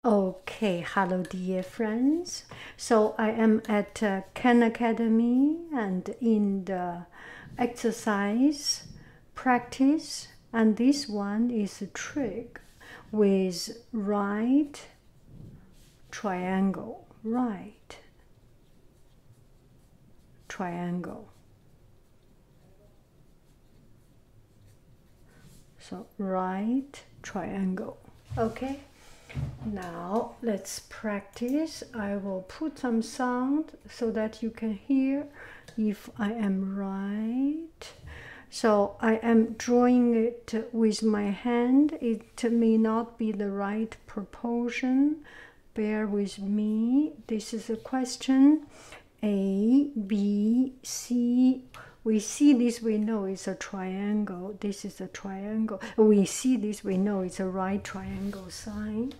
Okay, hello dear friends. So I am at Khan Academy and in the exercise practice, and this one is a trig with right triangle, right triangle. So right triangle. Okay. Now let's practice. I will put some sound so that you can hear if I am right. So I am drawing it with my hand. It may not be the right proportion. Bear with me. This is a question. A, B, C. We see this, we know it's a triangle. This is a triangle. We see this, we know it's a right triangle sign.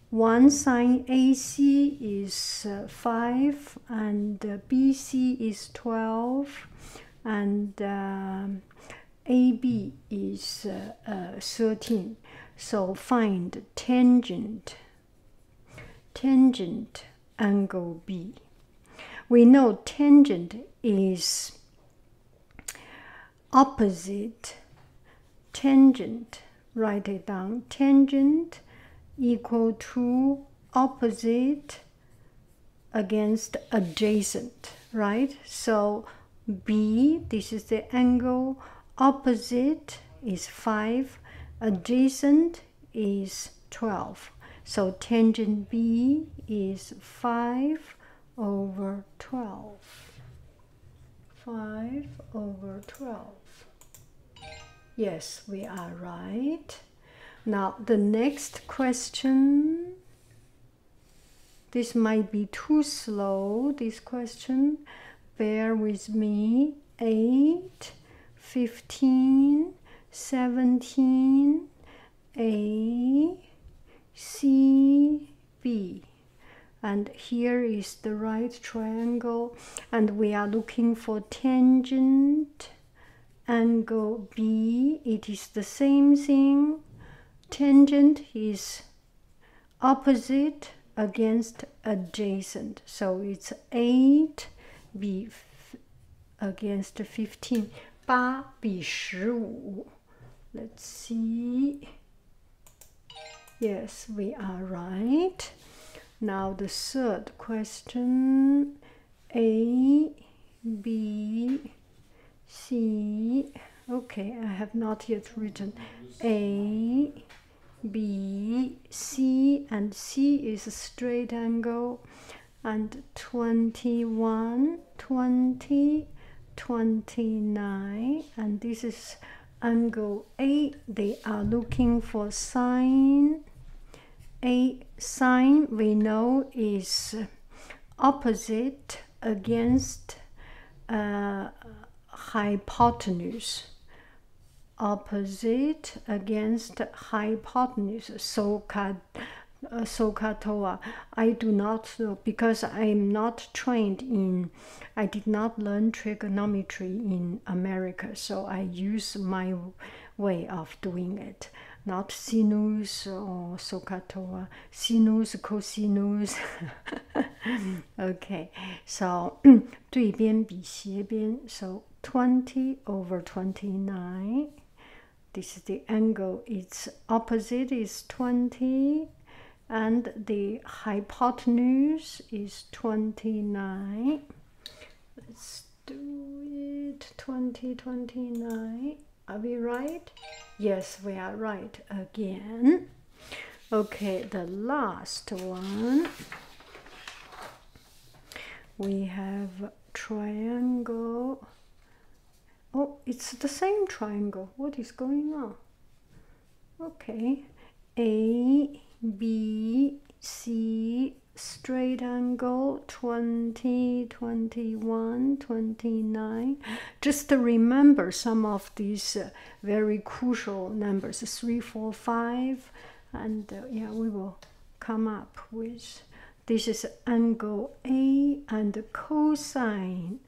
One sine AC is 5 and BC is 12 and AB is 13. So find tangent angle B. We know tangent is opposite tangent. Write it down. Tangent equal to opposite against adjacent, right? So B, this is the angle, opposite is 5, adjacent is 12. So tangent B is 5 over 12. 5 over 12. Yes, we are right. Now the next question, this might be too slow, this question, bear with me. 8, 15, 17, A, C, B. And here is the right triangle, and we are looking for tangent angle B. It is the same thing. Tangent is opposite against adjacent. So it's 8 against 15. 8比15. Let's see. Yes, we are right. Now the third question. A, B, C. Okay, I have not yet written A, B, C, and C is a straight angle, and 21, 20, 29, and this is angle A. They are looking for sine. A sine we know is opposite against hypotenuse. Opposite against hypotenuse. SOHCAHTOA. I do not know because I am not trained in, I did not learn trigonometry in America, so I use my way of doing it. Not sinus or SOHCAHTOA. Sinus, cosinus. Okay, so 对边比斜边, so 20 over 29. This is the angle, its opposite is 20, and the hypotenuse is 29. Let's do it. 20, 29. Are we right? Yes, we are right again. Okay, the last one. We have triangle. Oh, it's the same triangle. What is going on? Okay. A, B, C, straight angle, 20, 21, 29. Just to remember some of these very crucial numbers, 3, 4, 5. And yeah, we will come up with, this is angle A and cosine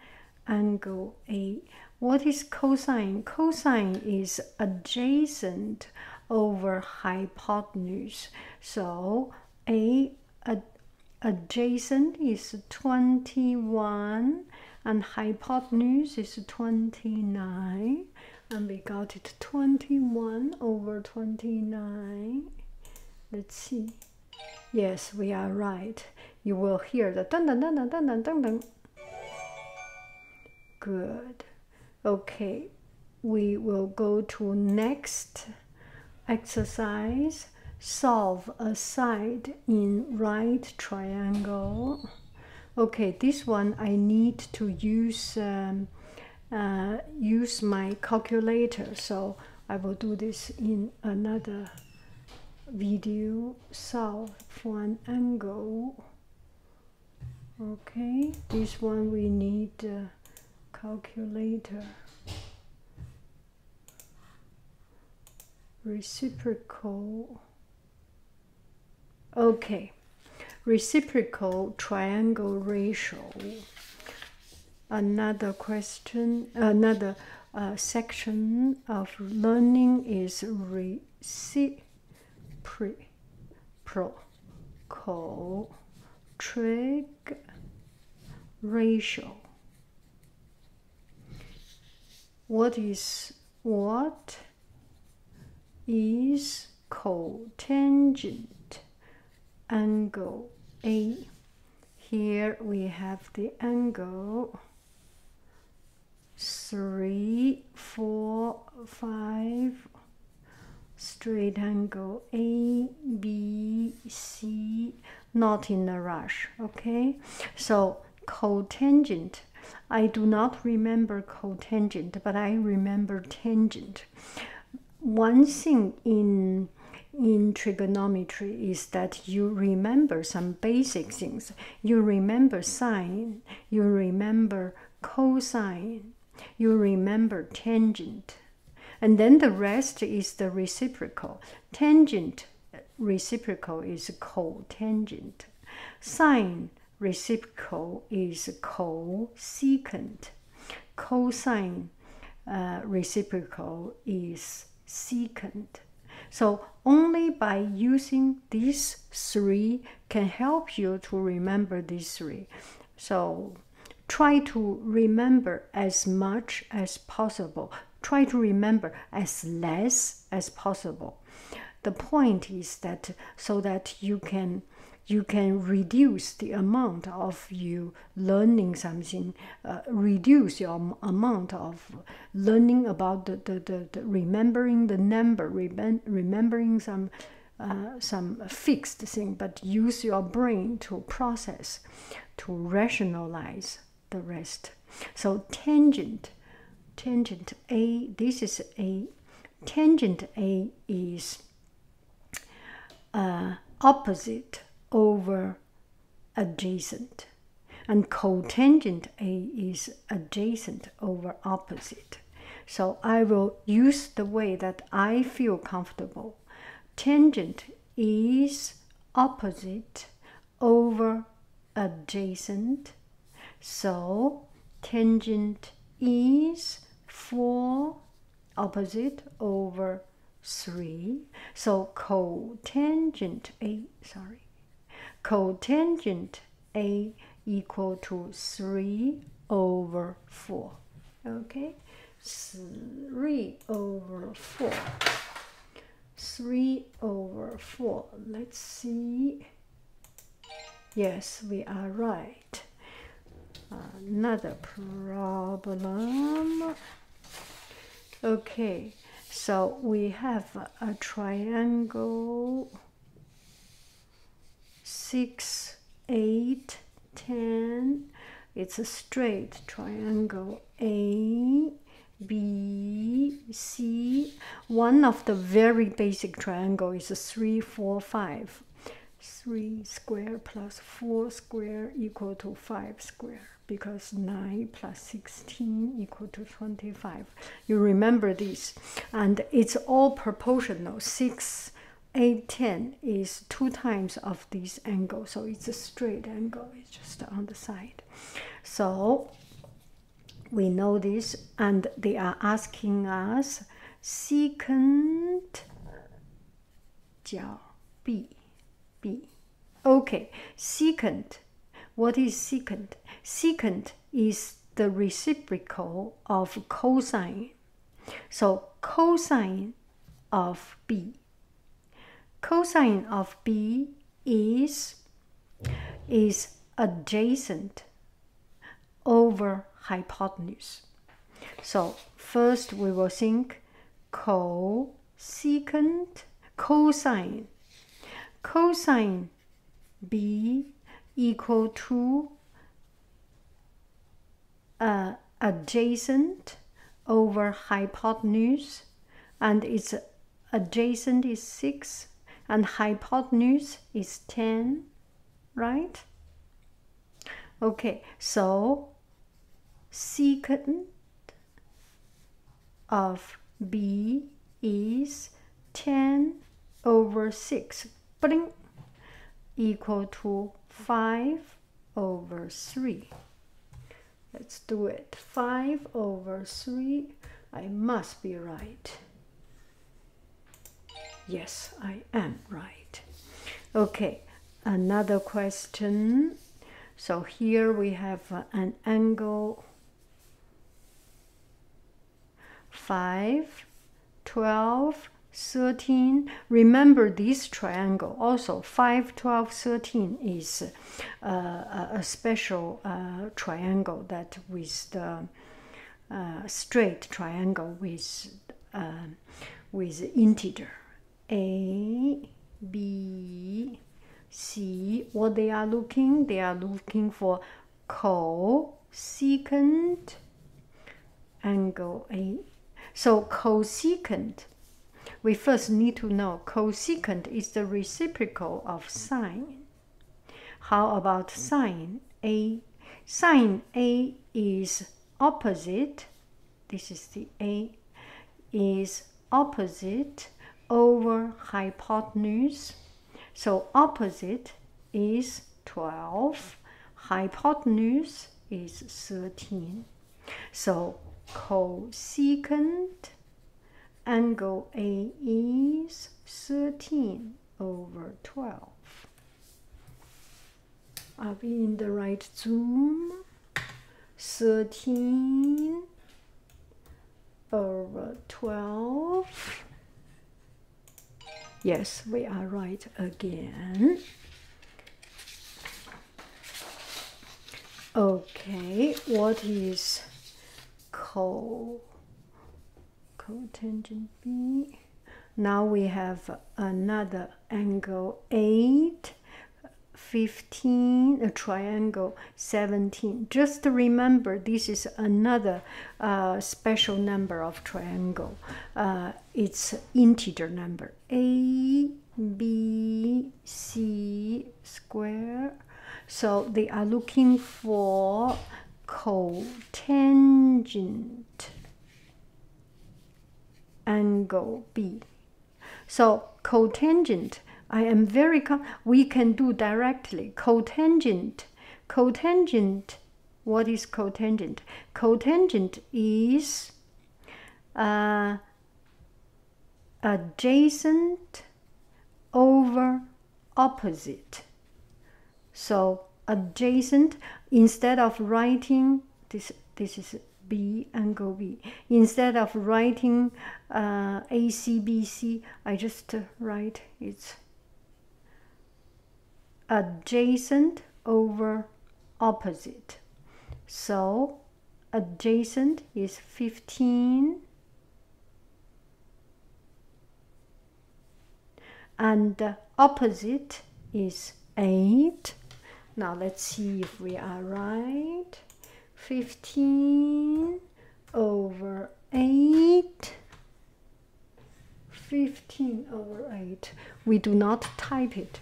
angle A. What is cosine? Cosine is adjacent over hypotenuse. So adjacent is 21 and hypotenuse is 29, and we got it 21 over 29. Let's see. Yes, we are right. You will hear the dun dun dun dun dun dun dun dun. Good. Okay, we will go to next exercise. Solve a side in right triangle. Okay, this one I need to use use my calculator, so I will do this in another video. Solve for an angle. Okay, this one we need a calculator. Reciprocal. Okay, reciprocal triangle ratio. Another question, another section of learning is reciprocal trig ratio. What is cotangent angle A? Here we have the angle 3, 4, 5, straight angle A, B, C, not in a rush, okay? So cotangent, I do not remember cotangent, but I remember tangent. One thing in trigonometry is that you remember some basic things. You remember sine, you remember cosine, you remember tangent, and then the rest is the reciprocal. Tangent reciprocal is cotangent. Sine reciprocal is cosecant. Cosine reciprocal is secant. So only by using these three can help you to remember these three. So try to remember as much as possible. Try to remember as less as possible. The point is that so that you can reduce the amount of you learning something, reduce your amount of learning about the remembering the number, remembering some fixed thing, but use your brain to process, to rationalize the rest. So tangent A, this is A. Tangent A is opposite over adjacent, and cotangent A is adjacent over opposite. So I will use the way that I feel comfortable. Tangent is opposite over adjacent, so tangent is 4 opposite over 3. So cotangent A equal to 3 over 4. Okay, 3 over 4. 3 over 4. Let's see. Yes, we are right. Another problem. Okay, so we have a triangle 6, 8, 10. It's a straight triangle A, B, C. One of the very basic triangle is 3, 4, 5. 3 square plus 4 square equal to 5 square, because 9 plus 16 equal to 25. You remember this, and it's all proportional. 6, 8, 10 is 2 times of this angle, so it's a straight angle. It's just on the side. So we know this, and they are asking us secant 角 B. Okay, secant. What is secant? Secant is the reciprocal of cosine. So cosine of B. Cosine of B is adjacent over hypotenuse. So first we will think cosecant, cosine. Cosine B equal to adjacent over hypotenuse, and its adjacent is 6 and hypotenuse is 10, right? Okay, so secant of B is 10 over 6, bling, equal to 5 over 3. Let's do it. 5 over 3. I must be right. Yes, I am right. Okay, another question. So here we have an angle 5, 12, 13. Remember this triangle also 5, 12, 13 is a special triangle that with the straight triangle with integer. A, B, C. What they are looking? They are looking for cosecant angle A. So cosecant, we first need to know cosecant is the reciprocal of sine. How about sine A? Sine A is opposite, this is the A, is opposite over hypotenuse. So opposite is 12, hypotenuse is 13. So cosecant angle A is 13 over 12. Are we in the right zoom? 13 over 12. Yes, we are right again. Okay, what is cotangent B? Now we have another angle 8, 15, a triangle 17. Just remember, this is another special number of triangle. It's integer number. A, B, C square. So they are looking for cotangent angle B. So cotangent, I am very we can do directly. Cotangent, what is cotangent? Cotangent is adjacent over opposite. So adjacent, instead of writing this is B, angle B. Instead of writing ACBC, I just write it's adjacent over opposite. So adjacent is 15 and opposite is 8. Now let's see if we are right. 15 over 8. 15 over 8. We do not type it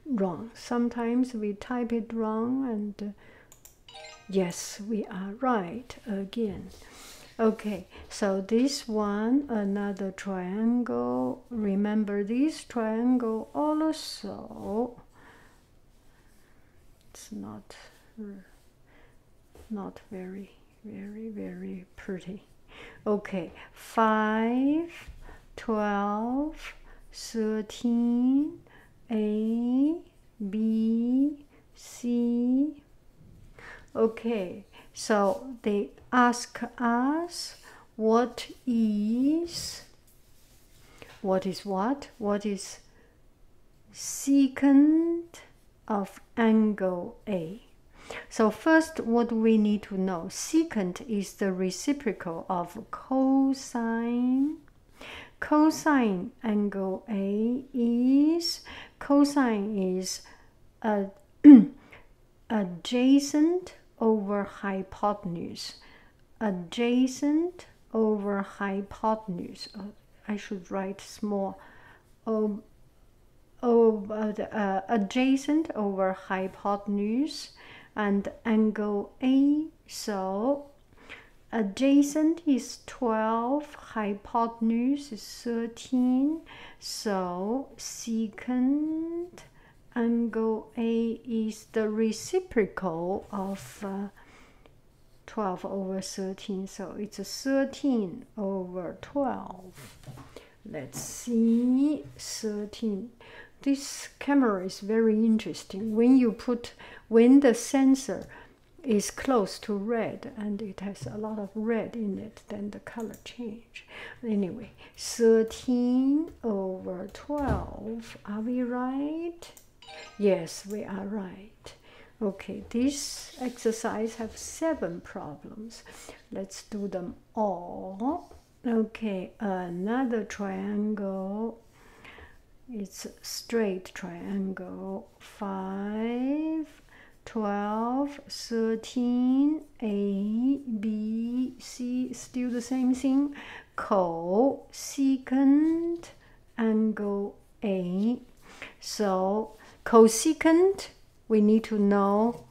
wrong. Sometimes we type it wrong and yes, we are right again. Okay, so this one, another triangle. Remember this triangle also. It's not very pretty. Okay, 5, 12, 13, A, B, C. Okay, so they ask us what is what? What is secant of angle A? So first, what we need to know, secant is the reciprocal of cosine. Cosine angle A is, cosine is adjacent over hypotenuse. Adjacent over hypotenuse. I should write small. Adjacent over hypotenuse and angle A. So adjacent is 12, hypotenuse is 13. So secant angle A is the reciprocal of 12 over 13. So it's 13 over 12. Let's see, 13. This camera is very interesting. When the sensor is close to red and it has a lot of red in it, then the color change. Anyway, 13 over 12. Are we right? Yes, we are right. Okay, this exercise has 7 problems. Let's do them all. Okay, another triangle. It's a straight triangle. 5, 12, 13, A, B, C, still the same thing. Cosecant angle A. So cosecant, we need to know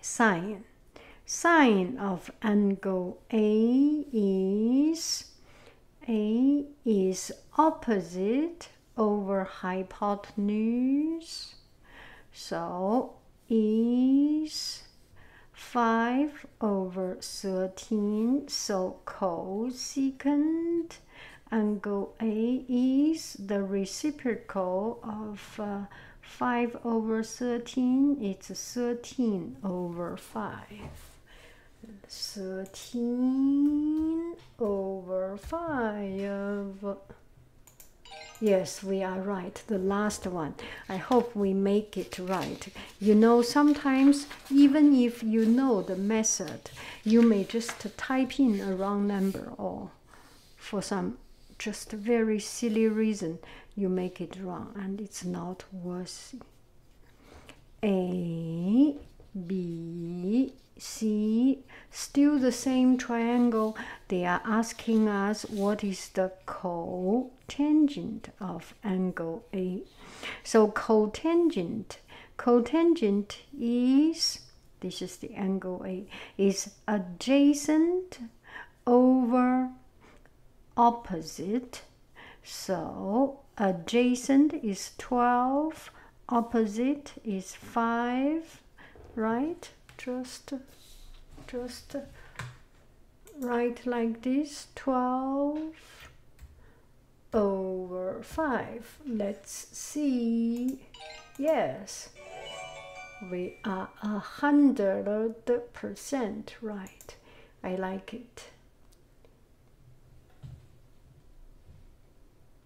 sine. Sine of angle A is opposite over hypotenuse. So is 5 over 13. So cosecant angle A is the reciprocal of 5 over 13. It's 13 over 5. 13 over 5. Yes, we are right. The last one. I hope we make it right. You know, sometimes even if you know the method, you may just type in a wrong number, or for some just very silly reason you make it wrong, and it's not worthy. A, B, C, still the same triangle. They are asking us what is the cotangent of angle A. So cotangent is, this is the angle A, is adjacent over opposite. So adjacent is 12, opposite is 5, right? Just write like this, 12 over 5. Let's see. Yes, we are 100% right. I like it.